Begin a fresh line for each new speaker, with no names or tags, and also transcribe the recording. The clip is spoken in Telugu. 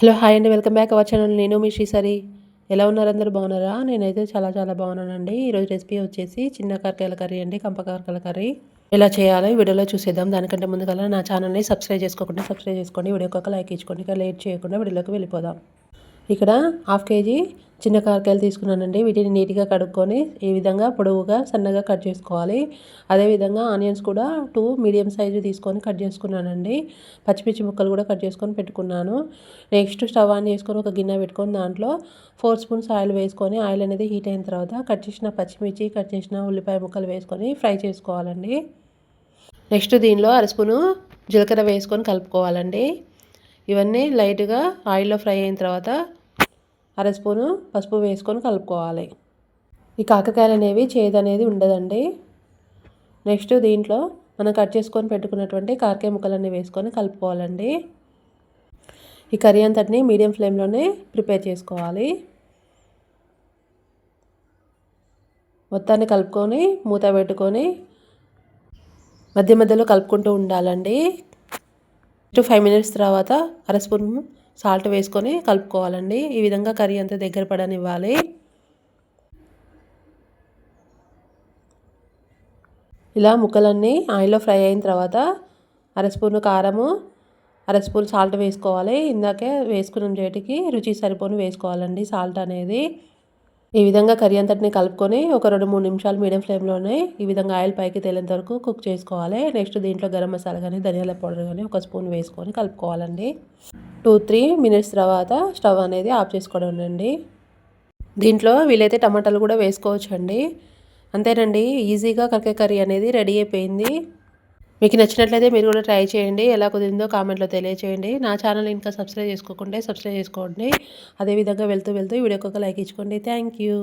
హలో హాయ్ అండి, వెల్కమ్ బ్యాక్ అవర్ ఛానల్. నేను మీ శ్రీసరి. ఎలా ఉన్నారు? అందరూ బాగున్నారా? నేనైతే చాలా చాలా బాగున్నానండి. ఈరోజు రెసిపీ వచ్చేసి చిన్న కారకాయల కర్రీ అండి, కంప కారకాయల కర్రీ. ఎలా చేయాలో ఈ వీడియోలో చూసేద్దాం. దానికంటే ముందుగా నా ఛానల్ని సబ్స్క్రైబ్ చేసుకోండి. వీడియోకి ఒక లైక్ ఇచ్చుకోండి. ఇక లేట్ చేయకుండా వీడియోలోకి వెళ్ళిపోదాం. ఇక్కడ హాఫ్ కేజీ చిన్న కారకాయలు తీసుకున్నానండి. వీటిని నీట్గా కడుక్కొని ఈ విధంగా పొడవుగా సన్నగా కట్ చేసుకోవాలి. అదేవిధంగా ఆనియన్స్ కూడా 2 మీడియం సైజు తీసుకొని కట్ చేసుకున్నానండి. పచ్చిమిర్చి ముక్కలు కూడా కట్ చేసుకొని పెట్టుకున్నాను. నెక్స్ట్ స్టవ్ ఆన్ చేసుకొని ఒక గిన్నె పెట్టుకొని దాంట్లో 4 స్పూన్స్ ఆయిల్ వేసుకొని ఆయిల్ అనేది హీట్ అయిన తర్వాత కట్ చేసిన పచ్చిమిర్చి, కట్ చేసిన ఉల్లిపాయ ముక్కలు వేసుకొని ఫ్రై చేసుకోవాలండి. నెక్స్ట్ దీనిలో అర స్పూను జీలకర్ర వేసుకొని కలుపుకోవాలండి. ఇవన్నీ లైట్గా ఆయిల్లో ఫ్రై అయిన తర్వాత అర స్పూను పసుపు వేసుకొని కలుపుకోవాలి. ఈ కాకరకాయలు అనేవి చేదు అనేది ఉండదండి. నెక్స్ట్ దీంట్లో మనం కట్ చేసుకొని పెట్టుకున్నటువంటి కారకాయ ముక్కలన్నీ వేసుకొని కలుపుకోవాలండి. ఈ కర్రీ అంతటిని మీడియం ఫ్లేమ్లోనే ప్రిపేర్ చేసుకోవాలి. మొత్తాన్ని కలుపుకొని మూత పెట్టుకొని మధ్య మధ్యలో కలుపుకుంటూ ఉండాలండి. 5 మినిట్స్ తర్వాత అర స్పూన్ సాల్ట్ వేసుకొని కలుపుకోవాలండి. ఈ విధంగా కర్రీ అంతా దగ్గర పడనివ్వాలి. ఇలా ముక్కలన్నీ ఆయిల్లో ఫ్రై అయిన తర్వాత అర స్పూను కారము, అర స్పూన్ సాల్ట్ వేసుకోవాలి. ఇందాకే వేసుకున్న చేటికి రుచి సరిపోని వేసుకోవాలండి సాల్ట్ అనేది. ఈ విధంగా కర్రీ అంతటిని కలుపుకొని ఒక 2-3 నిమిషాలు మీడియం ఫ్లేమ్లోనే ఈ విధంగా ఆయిల్ పైకి తేలేంత వరకు కుక్ చేసుకోవాలి. నెక్స్ట్ దీంట్లో గరం మసాలా కానీ ధనియాల పౌడర్ కానీ ఒక స్పూన్ వేసుకొని కలుపుకోవాలండి. 2-3 మినిట్స్ తర్వాత స్టవ్ అనేది ఆఫ్ చేసుకోవడం అండి. దీంట్లో వీలైతే టమాటాలు కూడా వేసుకోవచ్చండి. అంతేనండి, ఈజీగా కాకరకాయ కర్రీ అనేది రెడీ అయిపోయింది. మీకు నచ్చినట్లయితే మీరు కూడా ట్రై చేయండి. ఎలా కుదిరిందో కామెంట్లో తెలియచేయండి. నా ఛానల్ ఇంకా సబ్స్క్రైబ్ చేసుకోకుంటే సబ్స్క్రైబ్ చేసుకోండి. అదేవిధంగా వెళ్తూ ఈ వీడియోకి ఒక లైక్ ఇచ్చుకోండి. Thank you.